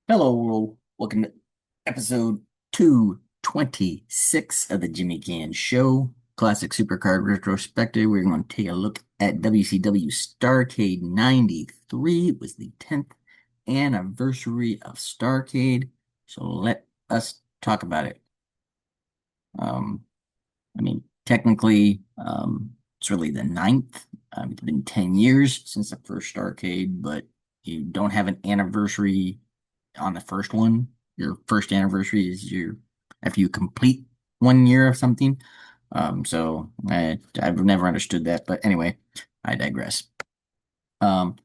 Hello, world. Welcome to episode 226 of the Jimmy Canz Show, Classic Supercard Retrospective. We're going to take a look at WCW Starrcade 93. It was the 10th anniversary of Starrcade. So let us talk about it. Um, technically, it's really the ninth. It's been 10 years since the first Starrcade, but you don't have an anniversary on the first one. Your first anniversary is your after you complete 1 year of something. I've never understood that, but anyway, I digress. Um,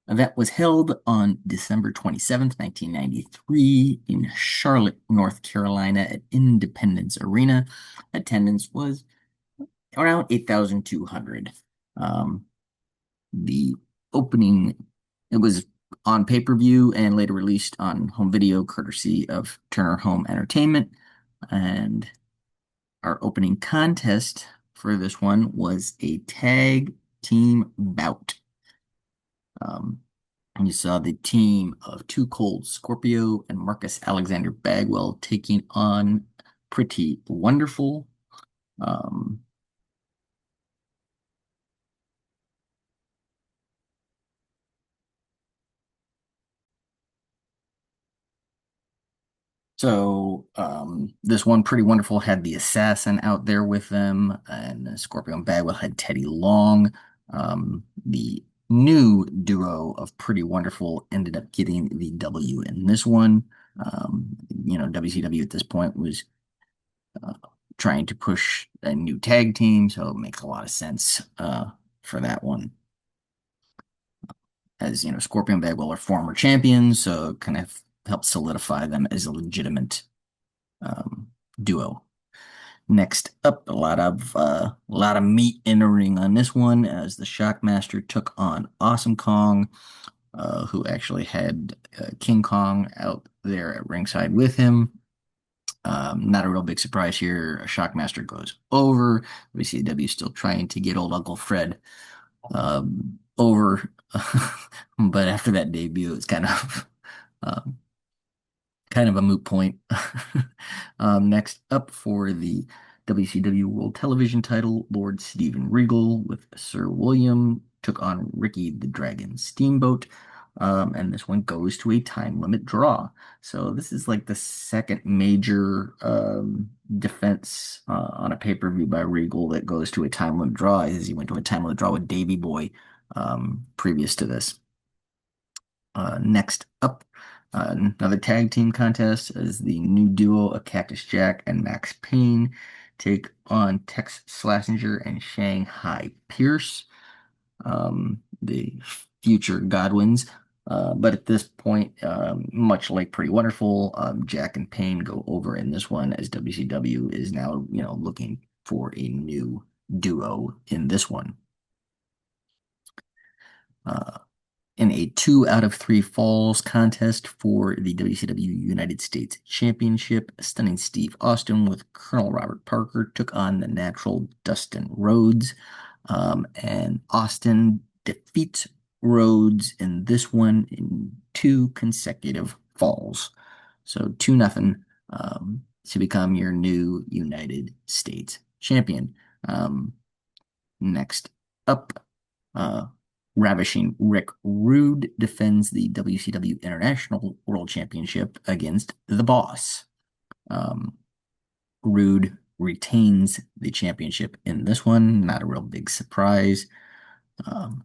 that was held on December 27th, 1993 in Charlotte, North Carolina at Independence Arena. Attendance was around 8,200. Um, the opening, it was on pay-per-view and later released on home video courtesy of Turner Home Entertainment. And our opening contest for this one was a tag team bout. And you saw the team of Too Cold Scorpio and Marcus Alexander Bagwell taking on Pretty Wonderful. Um, this one Pretty Wonderful had the assassin out there with them, and Scorpio and Bagwell had Teddy Long. The new duo of Pretty Wonderful ended up getting the W in this one. WCW at this point was uh, trying to push a new tag team, so it makes a lot of sense for that one. As you know, Scorpio and Bagwell are former champions, so it kind of helps solidify them as a legitimate duo. Next up, a lot of meat in the ring on this one, as the Shockmaster took on Awesome Kong, who actually had King Kong out there at ringside with him. Not a real big surprise here. Shockmaster goes over. WCW still trying to get old Uncle Fred over, but after that debut, it's um, kind of a moot point. Next up for the WCW World Television title, Lord Steven Regal with Sir William took on Ricky the Dragon Steamboat. And this one goes to a time limit draw. So this is like the second major defense on a pay-per-view by Regal that goes to a time limit draw, as he went to a time limit draw with Davey Boy previous to this. Next up, another tag team contest as the new duo of Cactus Jack and Max Payne take on Tex Slazenger and Shanghai Pierce, the future Godwins. But at this point, much like Pretty Wonderful, Jack and Payne go over in this one as WCW is now, looking for a new duo in this one. Uh, in a 2 out of 3 falls contest for the WCW United States Championship. Stunning Steve Austin with Colonel Robert Parker took on the natural Dustin Rhodes. And Austin defeats Rhodes in this one in 2 consecutive falls. So 2-0 to become your new United States champion. Um, Next up, uh, Ravishing Rick Rude defends the WCW International World Championship against the Boss. Um, Rude retains the championship in this one. Not a real big surprise. Um,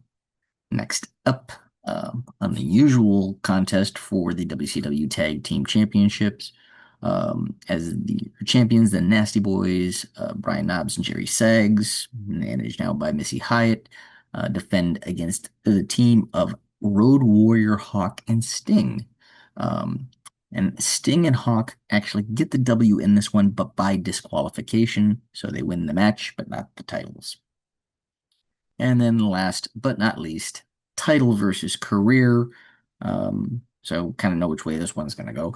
Next up, on the usual contest for the WCW Tag Team Championships, as the champions, the Nasty Boys, Brian Knobbs and Jerry Saggs, managed now by Missy Hyatt, defend against the team of Road Warrior Hawk and Sting. Um, and Sting and Hawk actually get the W in this one, but by disqualification. So they win the match, but not the titles. And then last but not least, title versus career. So kind of know which way this one's going to go.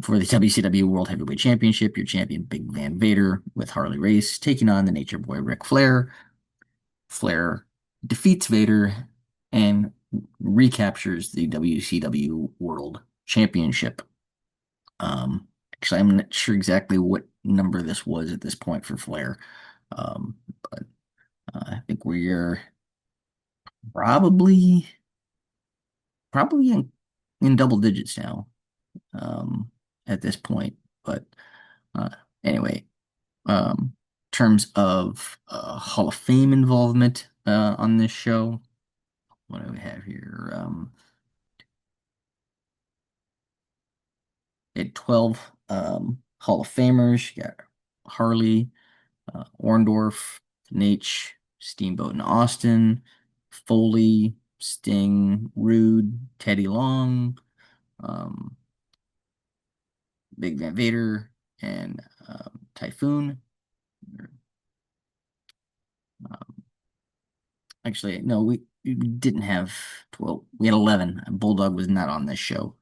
For the WCW World Heavyweight Championship, your champion Big Van Vader with Harley Race taking on the Nature Boy Ric Flair. Flair defeats Vader and recaptures the WCW World Championship. Actually, I'm not sure exactly what number this was at this point for Flair. But I think we're probably probably in double digits now at this point. But uh, anyway, terms of Hall of Fame involvement on this show, what do we have here? At 12 Hall of Famers. You got Harley, Orndorff, Nate, Steamboat and Austin, Foley, Sting, Rude, Teddy Long, um, Big Van Vader, and Typhoon. Um, Actually, no, we didn't have 12. We had 11. Bulldog was not on this show.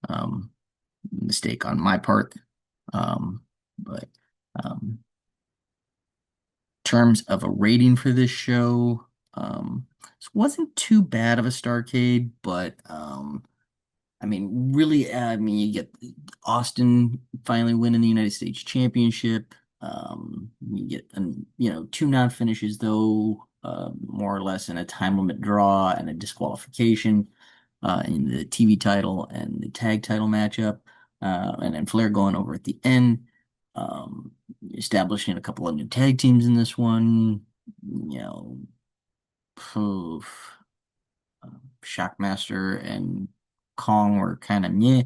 Um, Mistake on my part. But um, terms of a rating for this show, this wasn't too bad of a Starcade, but I mean, really, I mean, you get Austin finally winning the United States Championship. You get, two non-finishes though, more or less in a time limit draw and a disqualification in the TV title and the tag title matchup, and then Flair going over at the end, um, establishing a couple of new tag teams in this one. You know, poof. Shockmaster and Kong were kind of meh.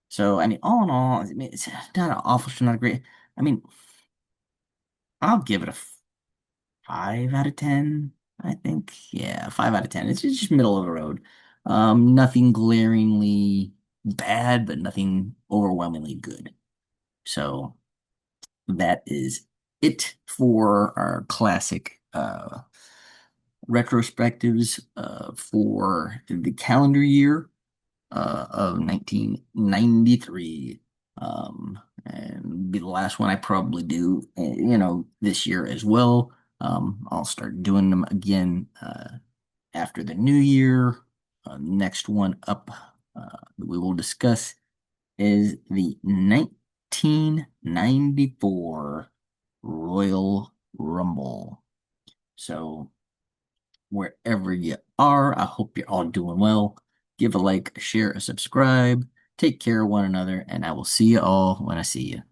So, I mean, all in all, I mean, it's not an awful show, not a great. I mean, I'll give it a 5 out of 10, I think. Yeah, 5 out of 10. It's just middle of the road. Nothing glaringly bad, but nothing overwhelmingly good. So that is it for our classic retrospectives for the calendar year of 1993. And be the last one I probably do, this year as well. I'll start doing them again after the new year. Next one up that we will discuss is the 1994 Royal Rumble. So wherever you are. I hope you're all doing well. Give a like, a share, a subscribe. Take care of one another, and I will see you all when I see you.